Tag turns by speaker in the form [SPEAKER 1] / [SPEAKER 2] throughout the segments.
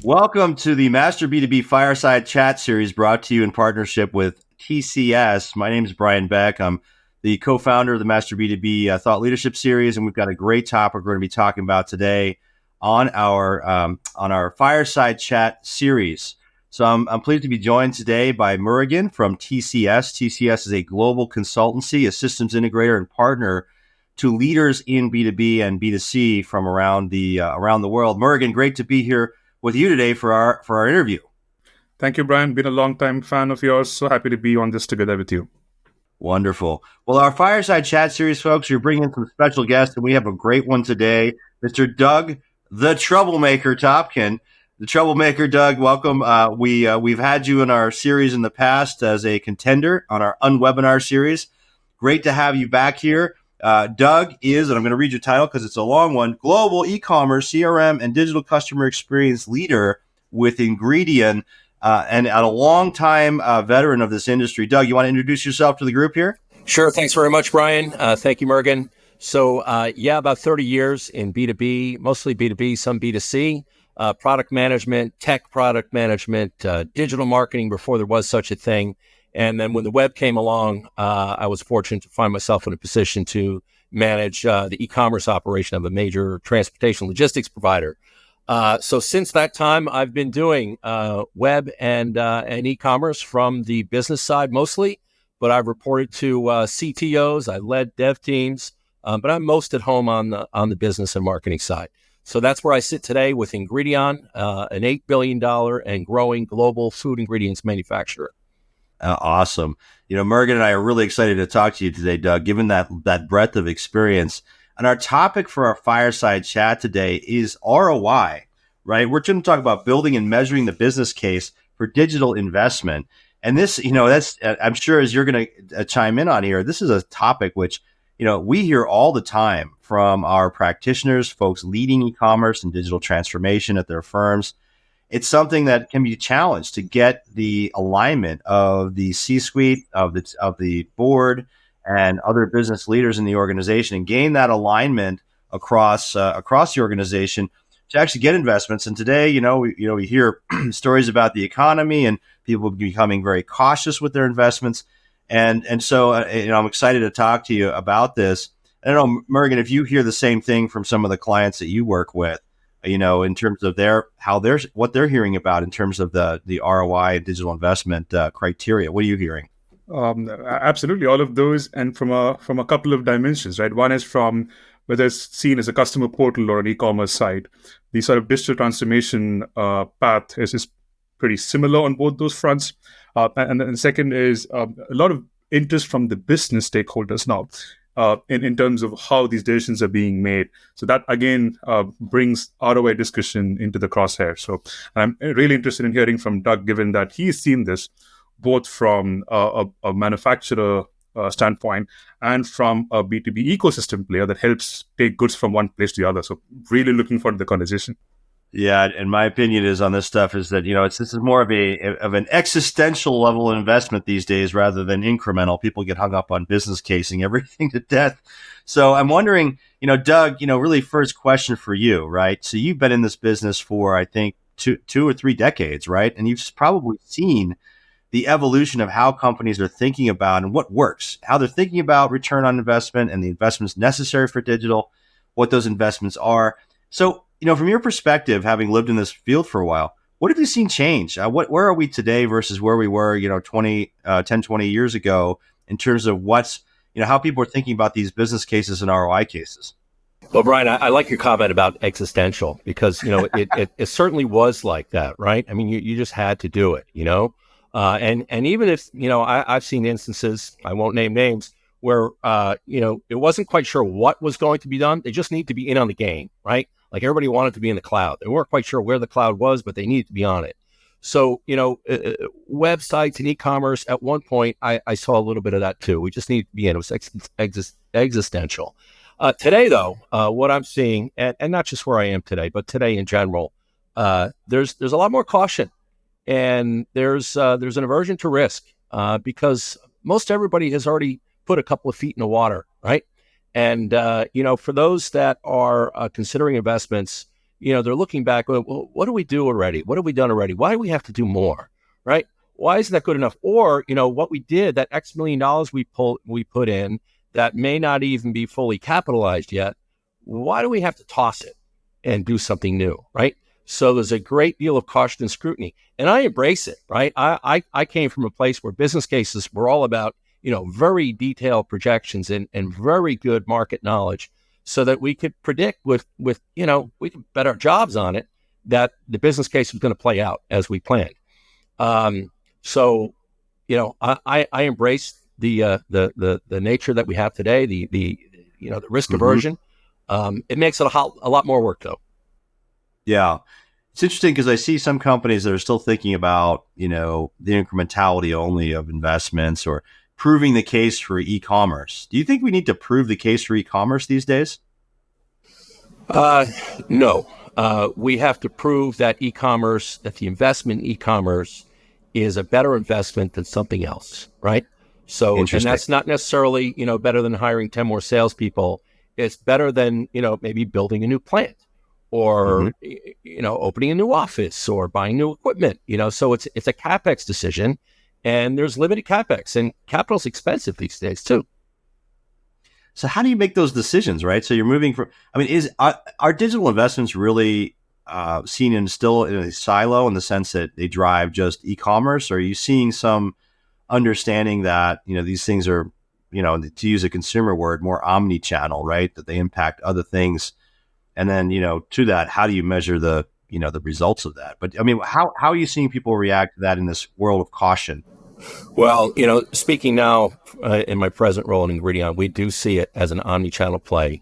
[SPEAKER 1] Welcome to the Master B2B Fireside Chat series brought to you in partnership with TCS. My name is Brian Beck. I'm the co-founder of the Master B2B Thought Leadership Series, and we've got a great topic we're going to be talking about today on our Fireside Chat series. So I'm pleased to be joined today by Murugan from TCS. TCS is a global consultancy, a systems integrator, and partner to leaders in B2B and B2C from around the world. Murugan, great to be here with you today for our interview.
[SPEAKER 2] Thank you, Brian. Been a long time fan of yours. So happy to be on this together with you.
[SPEAKER 1] Wonderful. Well, our Fireside Chat series, folks, you're bringing in some special guests, and we have a great one today. Mr. Doug, the Troublemaker Topken. The Troublemaker, Doug, welcome. We've had you in our series in the past as a contender on our Unwebinar series. Great to have you back here. Doug is, and I'm going to read your title because it's a long one, Global eCommerce, CRM, and Digital Customer Experience Leader with Ingredion, and a long-time veteran of this industry. Doug, you want to introduce yourself to the group here?
[SPEAKER 3] Sure. Thanks very much, Brian. Thank you, Murugan. So, about 30 years in B2B, mostly B2B, some B2C, product management, tech product management, digital marketing before there was such a thing. And then when the web came along, I was fortunate to find myself in a position to manage the e-commerce operation of a major transportation logistics provider. So since that time, I've been doing web and e-commerce from the business side mostly, but I've reported to CTOs. I led dev teams, but I'm most at home on the business and marketing side. So that's where I sit today with Ingredion, an $8 billion and growing global food ingredients manufacturer.
[SPEAKER 1] Awesome. Murugan and I are really excited to talk to you today, Doug, given that breadth of experience. And our topic for our Fireside Chat today is ROI, right? We're going to talk about building and measuring the business case for digital investment. And this, that's, I'm sure as you're going to chime in on here, this is a topic which, we hear all the time from our practitioners, folks leading e-commerce and digital transformation at their firms. It's something that can be challenged to get the alignment of the C-suite, of the board, and other business leaders in the organization, and gain that alignment across the organization to actually get investments. And today, we hear stories about the economy and people becoming very cautious with their investments. And so, I'm excited to talk to you about this. I don't know, Murugan, if you hear the same thing from some of the clients that you work with, in terms of what they're hearing about in terms of the ROI and digital investment criteria. What are you hearing?
[SPEAKER 2] Absolutely, all of those, and from a couple of dimensions, right? One is from whether it's seen as a customer portal or an e-commerce site. The sort of digital transformation path is pretty similar on both those fronts. And then the second is a lot of interest from the business stakeholders now. In terms of how these decisions are being made. So that, again, brings ROI discussion into the crosshair. So I'm really interested in hearing from Doug, given that he's seen this both from a manufacturer standpoint and from a B2B ecosystem player that helps take goods from one place to the other. So really looking forward to the conversation.
[SPEAKER 1] Yeah, and my opinion is on this stuff is that this is more of an existential level of investment these days rather than incremental. People get hung up on business casing everything to death. So I'm wondering, Doug, really first question for you, right? So you've been in this business for I think two or three decades, right? And you've probably seen the evolution of how companies are thinking about and what works, how they're thinking about return on investment and the investments necessary for digital, what those investments are. So from your perspective, having lived in this field for a while, what have you seen change? Where are we today versus where we were, 10, 20 years ago in terms of how people are thinking about these business cases and ROI cases?
[SPEAKER 3] Well, Brian, I like your comment about existential because, it certainly was like that, right? I mean, you just had to do it, and even if, I've seen instances, I won't name names, where, it wasn't quite sure what was going to be done. They just need to be in on the game, right? Like everybody wanted to be in the cloud. They weren't quite sure where the cloud was, but they needed to be on it. So, websites and e-commerce, at one point, I saw a little bit of that too. We just needed to be in. It was existential. Today, though, what I'm seeing, and not just where I am today, but today in general, there's a lot more caution. And there's an aversion to risk because most everybody has already put a couple of feet in the water, right? And, for those that are considering investments, they're looking back, well, what do we do already? What have we done already? Why do we have to do more, right? Why isn't that good enough? Or, what we did, that X million dollars we put in that may not even be fully capitalized yet, why do we have to toss it and do something new, right? So there's a great deal of caution and scrutiny, and I embrace it, right? I came from a place where business cases were all about, very detailed projections and very good market knowledge, so that we could predict with we could bet our jobs on it that the business case was going to play out as we planned. So, I embrace the nature that we have today, the risk aversion. It makes it a lot more work though.
[SPEAKER 1] Yeah. It's interesting because I see some companies that are still thinking about, the incrementality only of investments or proving the case for e-commerce. Do you think we need to prove the case for e-commerce these days?
[SPEAKER 3] No. We have to prove that that the investment in e-commerce is a better investment than something else, right? So, and that's not necessarily, better than hiring 10 more salespeople. It's better than, maybe building a new plant or, opening a new office or buying new equipment, so it's a CapEx decision, and there's limited CapEx, and capital's expensive these days too.
[SPEAKER 1] So how do you make those decisions, right? So you're moving from, are digital investments really seen still in a silo in the sense that they drive just e-commerce? Or are you seeing some understanding that, these things are, to use a consumer word, more omni-channel, right? That they impact other things. And then, to that, how do you measure the results of that? But how are you seeing people react to that in this world of caution?
[SPEAKER 3] Well, speaking now in my present role in Ingredion, we do see it as an omni-channel play.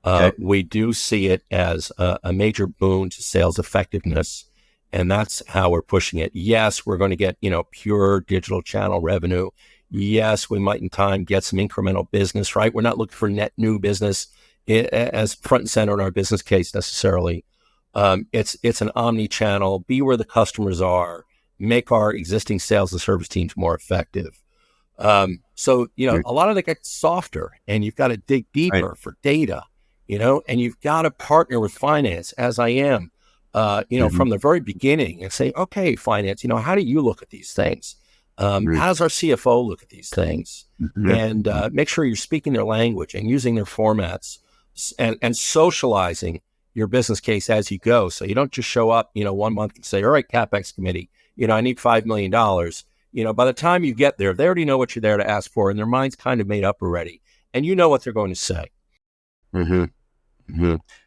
[SPEAKER 1] Okay.
[SPEAKER 3] We do see it as a major boon to sales effectiveness, and that's how we're pushing it. Yes, we're going to get, pure digital channel revenue. Yes, we might in time get some incremental business, right? We're not looking for net new business as front and center in our business case necessarily. It's an omni-channel, be where the customers are, make our existing sales and service teams more effective. So, a lot of it gets softer, and you've got to dig deeper for data, and you've got to partner with finance, as I am, from the very beginning, and say, okay, finance, how do you look at these things? How does our CFO look at these things? And make sure you're speaking their language and using their formats and socializing your business case as you go. So you don't just show up, 1 month and say, all right, CapEx committee, I need $5 million. By the time you get there, they already know what you're there to ask for, and their mind's kind of made up already. And you know what they're going to say.
[SPEAKER 1] So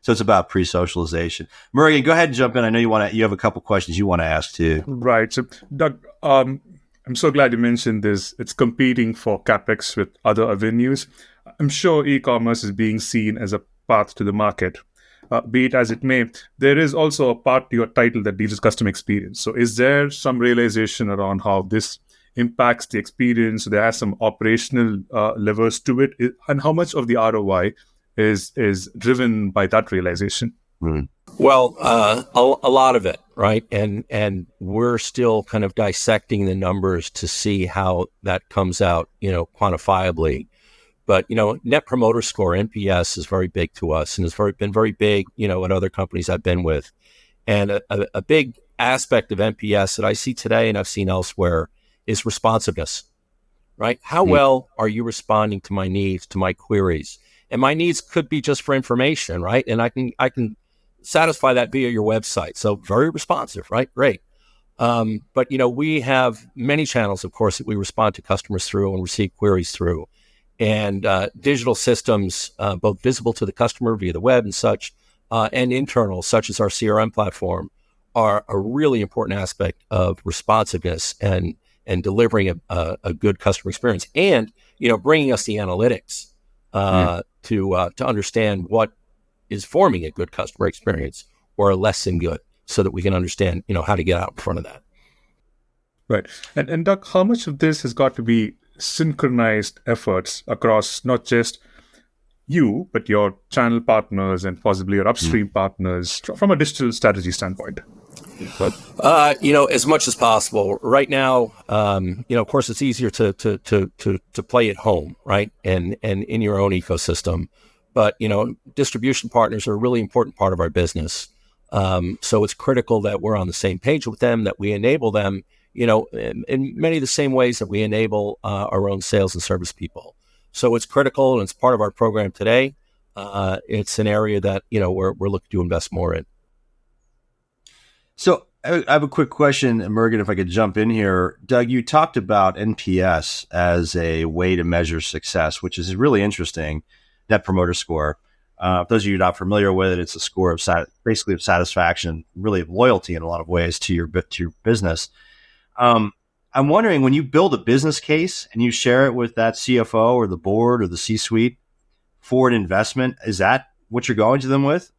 [SPEAKER 1] it's about pre-socialization. Murray, go ahead and jump in. I know you have a couple questions you want to ask too.
[SPEAKER 2] Right. So, Doug, I'm so glad you mentioned this. It's competing for CapEx with other avenues. I'm sure e-commerce is being seen as a path to the market. Be it as it may, there is also a part to your title that deals with customer experience. So is there some realization around how this impacts the experience? So there are some operational levers to it. And how much of the ROI is driven by that realization?
[SPEAKER 3] Well, a lot of it, right? And we're still kind of dissecting the numbers to see how that comes out, quantifiably. But, Net Promoter Score, NPS, is very big to us, and has been very big, at other companies I've been with. And a big aspect of NPS that I see today and I've seen elsewhere is responsiveness, right? How well are you responding to my needs, to my queries? And my needs could be just for information, right? And I can satisfy that via your website. So very responsive, right? Great. But, we have many channels, of course, that we respond to customers through and receive queries through. And digital systems, both visible to the customer via the web and such, and internal, such as our CRM platform, are a really important aspect of responsiveness and delivering a good customer experience, and bringing us the analytics to understand what is forming a good customer experience or a less than good, so that we can understand how to get out in front of that.
[SPEAKER 2] Right. And Doug, how much of this has got to be synchronized efforts across not just you, but your channel partners and possibly your upstream partners from a digital strategy standpoint?
[SPEAKER 3] As much as possible. Right now, of course, it's easier to play at home, right, and in your own ecosystem. But distribution partners are a really important part of our business. So it's critical that we're on the same page with them, that we enable them, in many of the same ways that we enable our own sales and service people. So it's critical, and it's part of our program today. It's an area that, we're looking to invest more in.
[SPEAKER 1] So I have a quick question, Mergen, if I could jump in here. Doug, you talked about NPS as a way to measure success, which is really interesting, Net Promoter Score. For those of you not familiar with it, it's a score of basically of satisfaction, really of loyalty in a lot of ways to your business. I'm wondering, when you build a business case and you share it with that CFO or the board or the C-suite for an investment, is that what you're going to them with?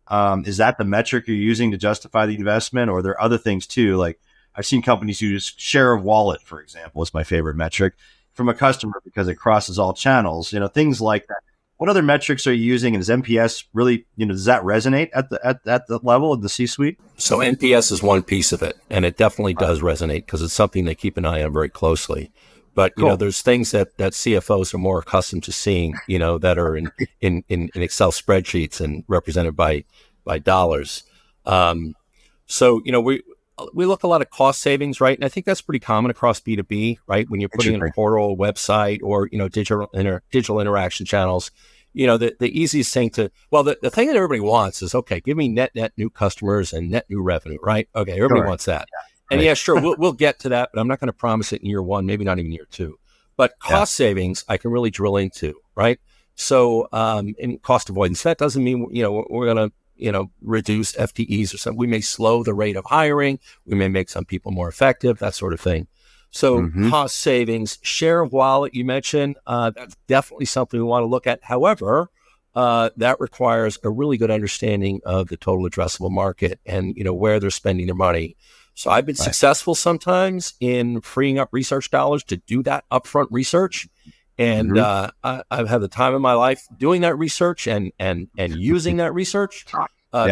[SPEAKER 1] Is that the metric you're using to justify the investment, or are there other things too? Like, I've seen companies use share of wallet, for example, is my favorite metric from a customer because it crosses all channels, things like that. What other metrics are you using? And does NPS really, does that resonate at the level of the C-suite?
[SPEAKER 3] So NPS is one piece of it, and it definitely does resonate because it's something they keep an eye on very closely. But,
[SPEAKER 1] Cool.
[SPEAKER 3] There's things that CFOs are more accustomed to seeing, that are in Excel spreadsheets and represented by dollars. So, we look a lot at cost savings, right? And I think that's pretty common across B2B, right? When you're putting in a portal, website, or, digital interaction channels, the easiest thing the thing that everybody wants is, okay, give me net new customers and net new revenue, right? Okay, everybody wants that. Yeah. And yeah, sure, we'll get to that, but I'm not going to promise it in year one, maybe not even year two. But cost savings, I can really drill into, right? So, in cost avoidance, that doesn't mean, we're going to, reduce FTEs or something. We may slow the rate of hiring. We may make some people more effective, that sort of thing. So cost savings, share of wallet, you mentioned, that's definitely something we want to look at. However, that requires a really good understanding of the total addressable market and, where they're spending their money. So I've been successful sometimes in freeing up research dollars to do that upfront research. And I've had the time of my life doing that research and using that research.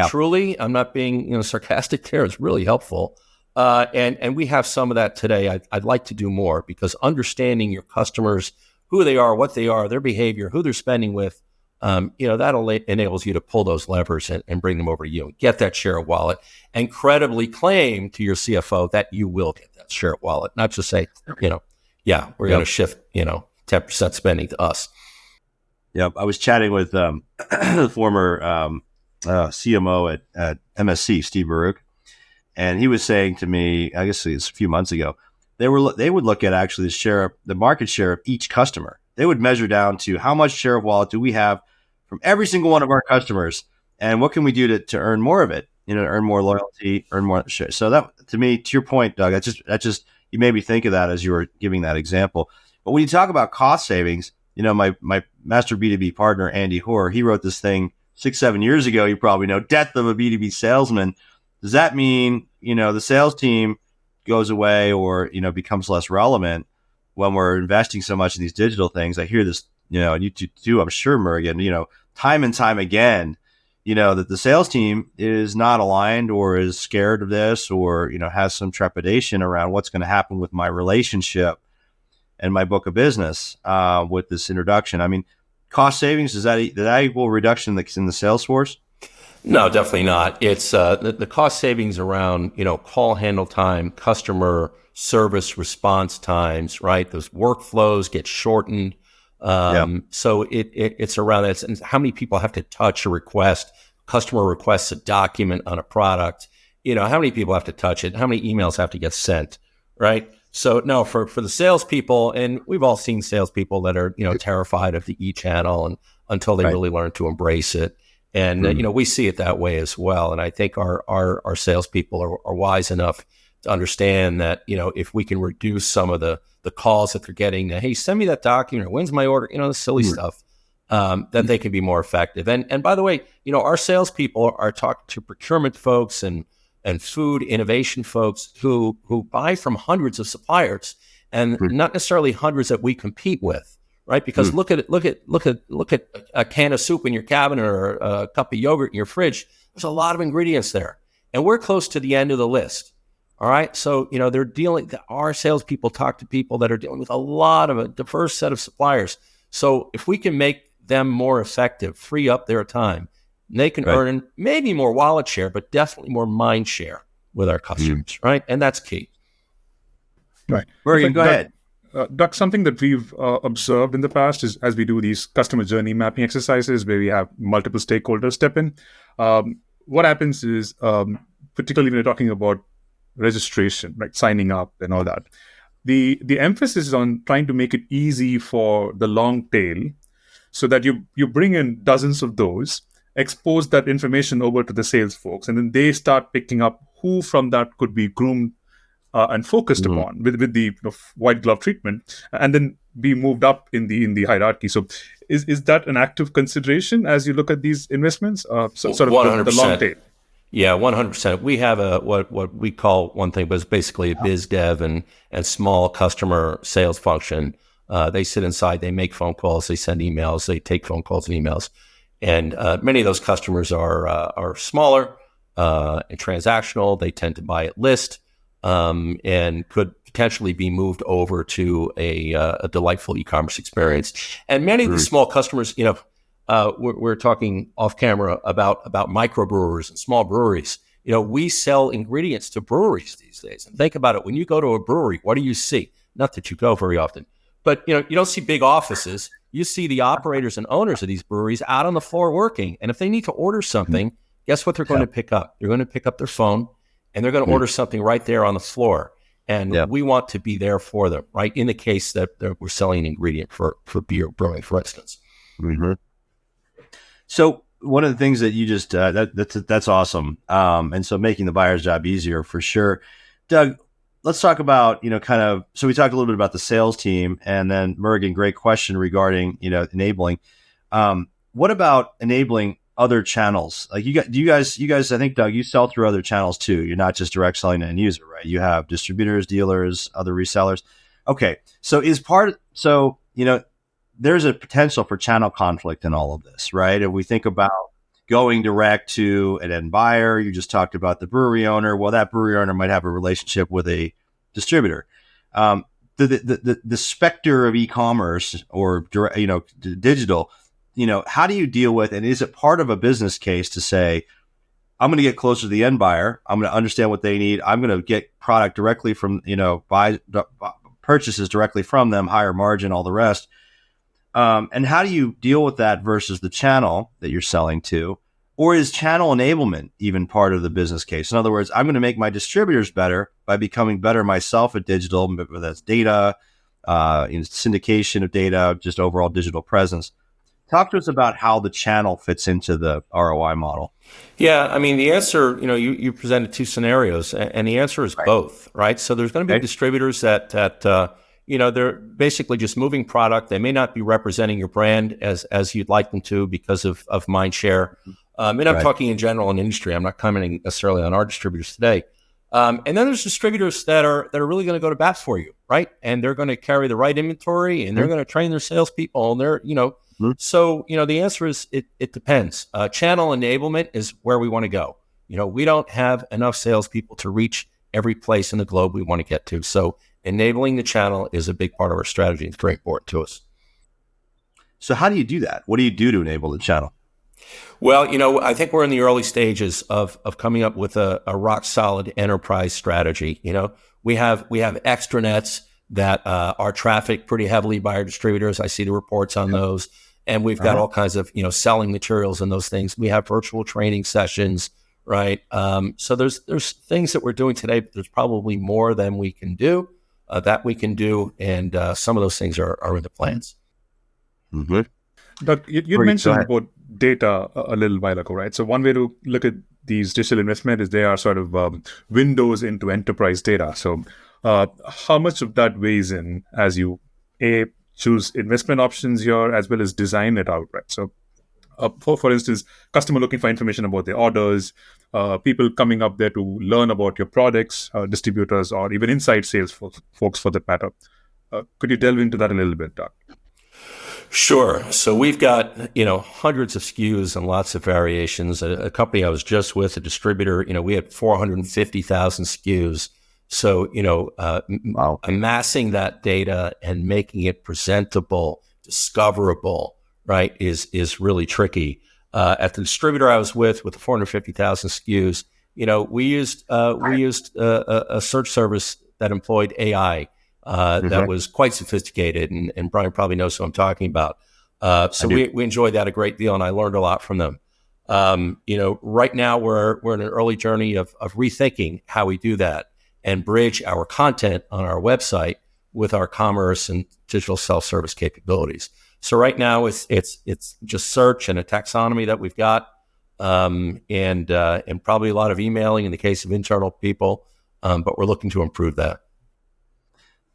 [SPEAKER 3] Truly, I'm not being sarcastic there. It's really helpful. And we have some of that today. I'd like to do more, because understanding your customers, who they are, what they are, their behavior, who they're spending with, that enables you to pull those levers and bring them over to you and get that share of wallet, and credibly claim to your CFO that you will get that share of wallet, not just say, we're going to shift, 10% spending to us.
[SPEAKER 1] Yep. I was chatting with the former CMO at MSC, Steve Baruch, and he was saying to me, I guess it's a few months ago, they would look at actually the market share of each customer. They would measure down to how much share of wallet do we have from every single one of our customers, and what can we do to earn more of it? Earn more loyalty, earn more share. So that, to me, to your point, Doug, that just you made me think of that as you were giving that example. But when you talk about cost savings, my master B2B partner, Andy Hoare, he wrote this thing 6-7 years ago. You probably know, Death of a B2B Salesman. Does that mean, the sales team goes away or, becomes less relevant when we're investing so much in these digital things? I hear this, and you too, I'm sure, Mergen, time and time again, that the sales team is not aligned or is scared of this or, has some trepidation around what's going to happen with my relationship and my book of business with this introduction. I mean, cost savings, does that equal reduction in the sales force?
[SPEAKER 3] No, definitely not. It's the cost savings around, call handle time, customer service response times, right? Those workflows get shortened. So it's around that. And how many people have to touch a request? Customer requests a document on a product. How many people have to touch it? How many emails have to get sent, right? So no, for the salespeople, and we've all seen salespeople that are, terrified of the e-channel and until they really learn to embrace it. And, we see it that way as well. And I think our salespeople are wise enough to understand that, if we can reduce some of the calls that they're getting, hey, send me that document, or when's my order, the silly stuff, that they can be more effective. And by the way, our salespeople are talking to procurement folks and food innovation folks who buy from hundreds of suppliers, and not necessarily hundreds that we compete with. Right, because look at a can of soup in your cabinet or a cup of yogurt in your fridge. There's a lot of ingredients there, and we're close to the end of the list. All right, so our salespeople talk to people that are dealing with a diverse set of suppliers. So if we can make them more effective, free up their time, And they can earn maybe more wallet share, but definitely more mind share with our customers, right? And that's key.
[SPEAKER 2] Right.
[SPEAKER 1] Morgan, go ahead.
[SPEAKER 2] Doug, something that we've observed in the past is as we do these customer journey mapping exercises where we have multiple stakeholders step in, what happens is, particularly when you're talking about registration, right, signing up and all that, the emphasis is on trying to make it easy for the long tail so that you bring in dozens of those, expose that information over to the sales folks, and then they start picking up who from that could be groomed and focused upon with the white glove treatment, and then be moved up in the hierarchy. So, is that an active consideration as you look at these investments? Sort of 100%. The long tail.
[SPEAKER 3] Yeah, 100%. We have what we call one thing, but it's basically a biz dev and small customer sales function. They sit inside, they make phone calls, they send emails, they take phone calls and emails, and many of those customers are smaller and transactional. They tend to buy at list. And could potentially be moved over to a delightful e-commerce experience. And many of these small customers, we're talking off camera about microbrewers and small breweries. We sell ingredients to breweries these days. And think about it. When you go to a brewery, what do you see? Not that you go very often, but you don't see big offices. You see the operators and owners of these breweries out on the floor working. And if they need to order something, guess what they're going to pick up? They're going to pick up their phone, and they're going to order something right there on the floor. And we want to be there for them, right? In the case that we're selling an ingredient for beer brewing, for instance.
[SPEAKER 1] Mm-hmm. So one of the things that you just, that's awesome. And so making the buyer's job easier for sure. Doug, let's talk about, so we talked a little bit about the sales team, and then Morgan, great question regarding, enabling. What about enabling other channels? Like you guys, I think, Doug, you sell through other channels too. You're not just direct selling to end user, right? You have distributors, dealers, other resellers. Okay. So there's a potential for channel conflict in all of this, right? If we think about going direct to an end buyer, you just talked about the brewery owner. Well, that brewery owner might have a relationship with a distributor. The specter of e-commerce or digital, how do you deal with, and is it part of a business case to say, I'm going to get closer to the end buyer. I'm going to understand what they need. I'm going to get product directly from, buy purchases directly from them, higher margin, all the rest. And how do you deal with that versus the channel that you're selling to? Or is channel enablement even part of the business case? In other words, I'm going to make my distributors better by becoming better myself at digital, whether that's data, syndication of data, just overall digital presence. Talk to us about how the channel fits into the ROI model.
[SPEAKER 3] Yeah, I mean, the answer, you presented two scenarios, and the answer is both, right? So there's going to be distributors that they're basically just moving product. They may not be representing your brand as you'd like them to because of mind share. And I'm talking in general in industry. I'm not commenting necessarily on our distributors today. And then there's distributors that are really going to go to bat for you, right? And they're going to carry the right inventory, and they're going to train their salespeople, and they're, So, the answer is it depends. Channel enablement is where we want to go. We don't have enough salespeople to reach every place in the globe we want to get to. So enabling the channel is a big part of our strategy. It's very important to us.
[SPEAKER 1] So how do you do that? What do you do to enable the channel?
[SPEAKER 3] Well, I think we're in the early stages of coming up with a rock solid enterprise strategy. We have extranets that are trafficked pretty heavily by our distributors. I see the reports on those. And we've got all kinds of, selling materials and those things. We have virtual training sessions, right? So there's things that we're doing today, but there's probably more than we can do, and some of those things are in the plans.
[SPEAKER 1] Mm-hmm.
[SPEAKER 2] Doug, you mentioned about data a little while ago, right? So one way to look at these digital investment is they are sort of windows into enterprise data. So how much of that weighs in as you choose investment options here as well as design it out, right? So for instance, customer looking for information about their orders, people coming up there to learn about your products, distributors, or even inside sales folks for that matter. Could you delve into that a little bit, Doug?
[SPEAKER 3] Sure. So we've got, hundreds of SKUs and lots of variations. A company I was just with, a distributor, we had 450,000 SKUs. So, amassing that data and making it presentable, discoverable, right, is really tricky. At the distributor I was with the 450,000 SKUs, we used a search service that employed AI that was quite sophisticated, and Brian probably knows what I'm talking about. So we enjoyed that a great deal, and I learned a lot from them. Right now we're in an early journey of rethinking how we do that and bridge our content on our website with our commerce and digital self-service capabilities. So right now it's just search and a taxonomy that we've got, and probably a lot of emailing in the case of internal people, but we're looking to improve that.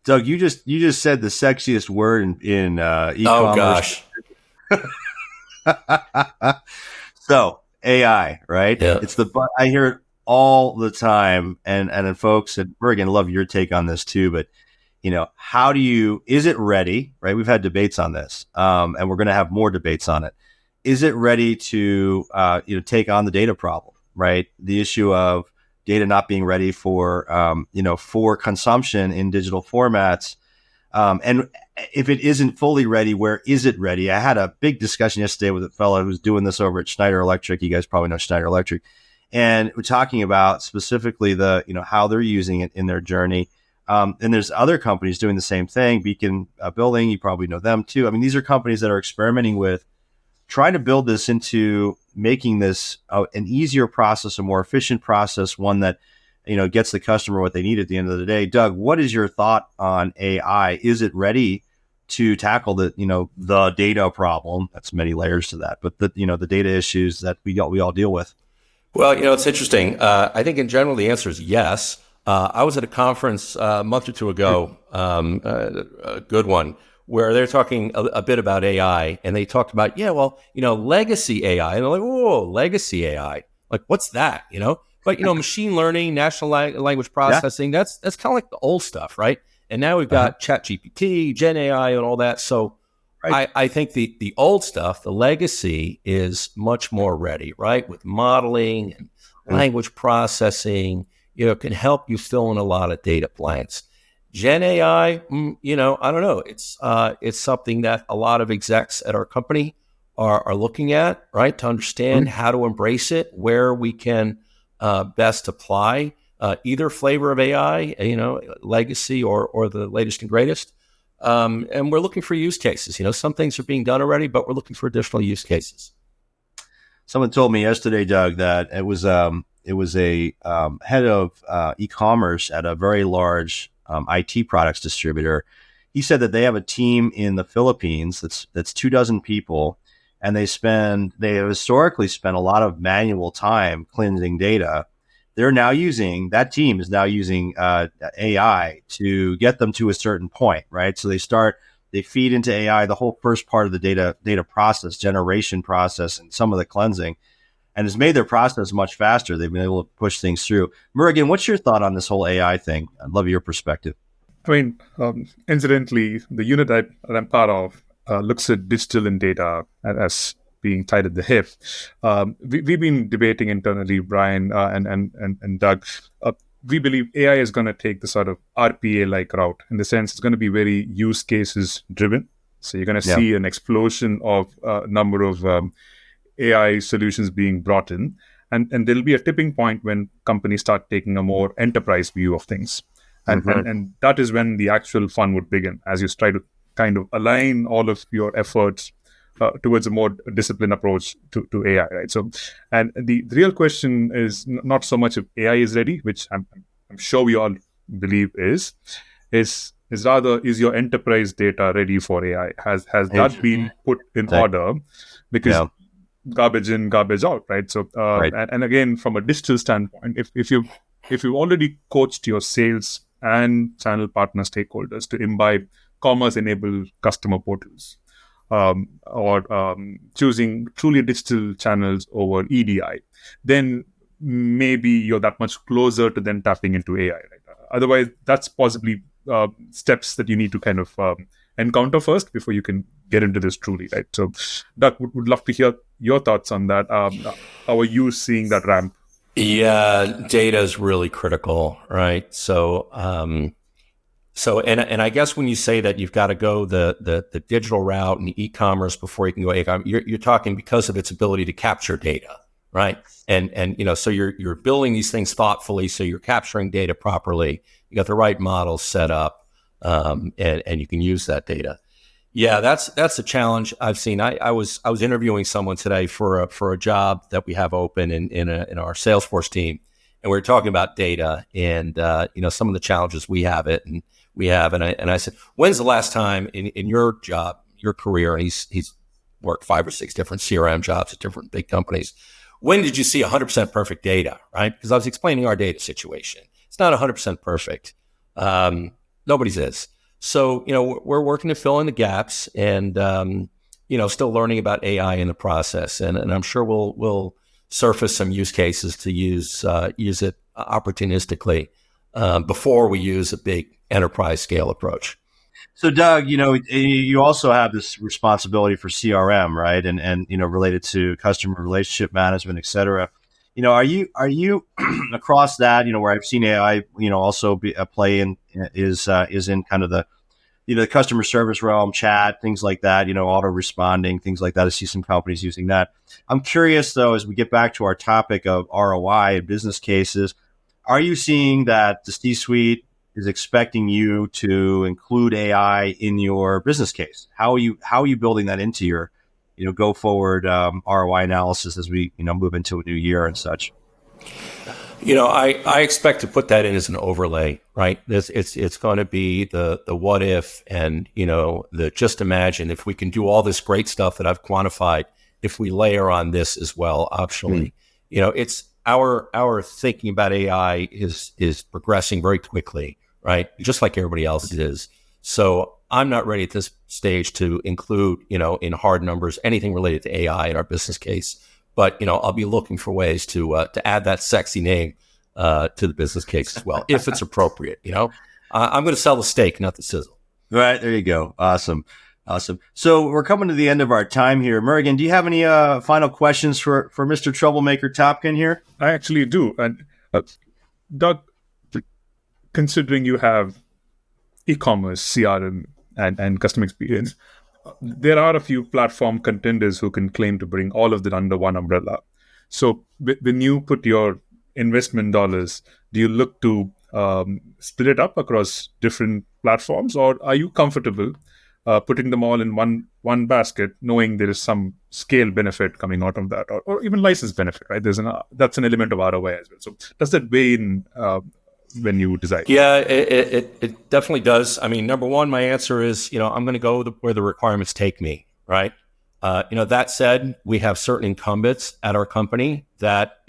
[SPEAKER 1] Doug, you just said the sexiest word in e-commerce.
[SPEAKER 3] Oh gosh.
[SPEAKER 1] So AI, right?
[SPEAKER 3] Yeah.
[SPEAKER 1] I hear it all the time, and folks, and we're gonna love your take on this too. But is it ready? Right? We've had debates on this, and we're going to have more debates on it. Is it ready to take on the data problem? Right? The issue of data not being ready for consumption in digital formats. And if it isn't fully ready, where is it ready? I had a big discussion yesterday with a fellow who's doing this over at Schneider Electric. You guys probably know Schneider Electric. And we're talking about specifically how they're using it in their journey. And there's other companies doing the same thing. Beacon Building, you probably know them too. I mean, these are companies that are experimenting with trying to build this into making this an easier process, a more efficient process, one that gets the customer what they need at the end of the day. Doug, what is your thought on AI? Is it ready to tackle the data problem? That's many layers to that, but the data issues that we all deal with.
[SPEAKER 3] Well, it's interesting. I think in general the answer is yes. I was at a conference a month or two ago, a good one, where they're talking a bit about AI, and they talked about, legacy AI. And they're like, whoa, legacy AI. Like, what's that? But, machine learning, natural language processing, that's kind of like the old stuff, right? And now we've got ChatGPT, Gen AI, and all that. So right. I think the old stuff, the legacy, is much more ready, right? With modeling and language processing, can help you fill in a lot of data blanks. Gen AI, I don't know. It's something that a lot of execs at our company are looking at, right? To understand how to embrace it, where we can best apply either flavor of AI, legacy or the latest and greatest. And we're looking for use cases. Some things are being done already, but we're looking for additional use cases.
[SPEAKER 1] Someone told me yesterday, Doug, that it was a head of e-commerce at a very large IT products distributor. He said that they have a team in the Philippines that's 24 people, and they have historically spent a lot of manual time cleansing data. That team is now using AI to get them to a certain point, right? So they feed into AI the whole first part of the data process, generation process, and some of the cleansing, and it's made their process much faster. They've been able to push things through. Murugan, what's your thought on this whole AI thing? I'd love your perspective.
[SPEAKER 2] I mean, incidentally, the unit that I'm part of looks at digital and data as being tied at the hip. We've been debating internally, Brian and Doug. We believe AI is going to take the sort of RPA-like route, in the sense it's going to be very use cases driven. So you're going to see an explosion of number of AI solutions being brought in, and there'll be a tipping point when companies start taking a more enterprise view of things. And that is when the actual fun would begin, as you try to kind of align all of your efforts towards a more disciplined approach to AI, right? So, and the real question is not so much if AI is ready, which I'm sure we all believe is rather, is your enterprise data ready for AI? Has that been put in order? Because garbage in, garbage out, right? So, and again, from a digital standpoint, if you've already coached your sales and channel partner stakeholders to imbibe commerce-enabled customer portals, or choosing truly digital channels over EDI, then maybe you're that much closer to then tapping into AI. Right? Otherwise, that's possibly steps that you need to kind of encounter first before you can get into this truly, right? So, Doug, would love to hear your thoughts on that. How are you seeing that ramp?
[SPEAKER 3] Yeah, data is really critical, right? So So, and I guess when you say that you've got to go the digital route and e-commerce before you can go e-commerce, you're talking because of its ability to capture data, right? And so you're building these things thoughtfully, so you're capturing data properly. You got the right models set up, and you can use that data. Yeah, that's a challenge I've seen. I was interviewing someone today for a job that we have open in our Salesforce team, and we were talking about data and some of the challenges we have and I said, when's the last time in your job, your career, and he's worked 5 or 6 different CRM jobs at different big companies. When did you see 100% perfect data, right? Because I was explaining our data situation. It's not 100% perfect. Nobody's is. So, we're working to fill in the gaps and, still learning about AI in the process. And I'm sure we'll surface some use cases to use it opportunistically before we use a big enterprise scale approach.
[SPEAKER 1] So, Doug, you also have this responsibility for CRM, right? And related to customer relationship management, et cetera. Are you across that? Where I've seen AI, also be a play in is in kind of the customer service realm, chat, things like that. Auto responding, things like that. I see some companies using that. I'm curious though, as we get back to our topic of ROI and business cases, are you seeing that the C-suite is expecting you to include AI in your business case? How are you building that into your go forward ROI analysis as we move into a new year and such?
[SPEAKER 3] I expect to put that in as an overlay, right? It's going to be the what if, and the just imagine if we can do all this great stuff that I've quantified, if we layer on this as well optionally. It's our thinking about AI is progressing very quickly, right? Just like everybody else is. So I'm not ready at this stage to include, in hard numbers, anything related to AI in our business case. But, I'll be looking for ways to add that sexy name to the business case as well, if it's appropriate. I'm going to sell the steak, not the sizzle.
[SPEAKER 1] Right. There you go. Awesome. So we're coming to the end of our time here. Murugan, do you have any final questions for Mr. Troublemaker Topken here?
[SPEAKER 2] I actually do. And Doug, considering you have e-commerce, CRM, and customer experience, there are a few platform contenders who can claim to bring all of that under one umbrella. So when you put your investment dollars, do you look to split it up across different platforms, or are you comfortable putting them all in one basket, knowing there is some scale benefit coming out of that, or even license benefit, right? That's an element of ROI as well. So does that weigh in when you decide?
[SPEAKER 3] Yeah, it definitely does. I mean, number one, my answer is, I'm going to go where the requirements take me, right? That said, we have certain incumbents at our company that,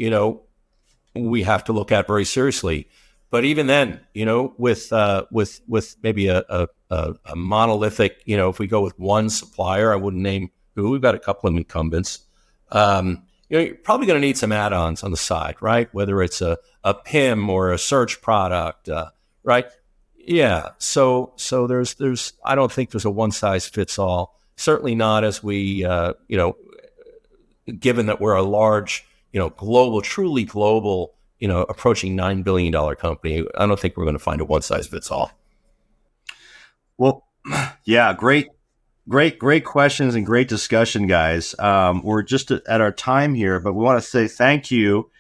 [SPEAKER 3] we have to look at very seriously. But even then, with maybe a monolithic, if we go with one supplier, I wouldn't name who. We've got a couple of incumbents. You're probably going to need some add-ons on the side, right? Whether it's a PIM or a search product, right? Yeah. So there's I don't think there's a one size fits all. Certainly not as we given that we're a large, global, truly global, approaching $9 billion company. I don't think we're going to find a one size fits all.
[SPEAKER 1] Well, yeah, great questions and great discussion, guys. We're just at our time here, but we want to say thank you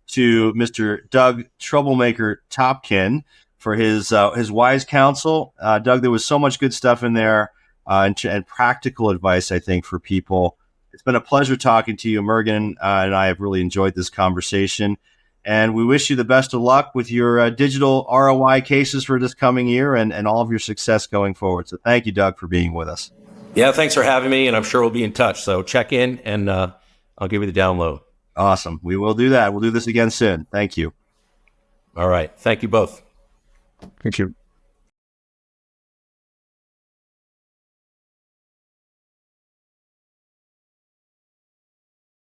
[SPEAKER 1] to Mr. Doug Troublemaker Topken for his wise counsel. Doug, there was so much good stuff in there and practical advice, I think, for people. It's been a pleasure talking to you, Murugan, and I have really enjoyed this conversation. And we wish you the best of luck with your digital ROI cases for this coming year and all of your success going forward. So thank you, Doug, for being with us.
[SPEAKER 3] Yeah, thanks for having me, and I'm sure we'll be in touch. So check in, and I'll give you the download.
[SPEAKER 1] Awesome. We will do that. We'll do this again soon. Thank you.
[SPEAKER 3] All right. Thank you both.
[SPEAKER 2] Thank you.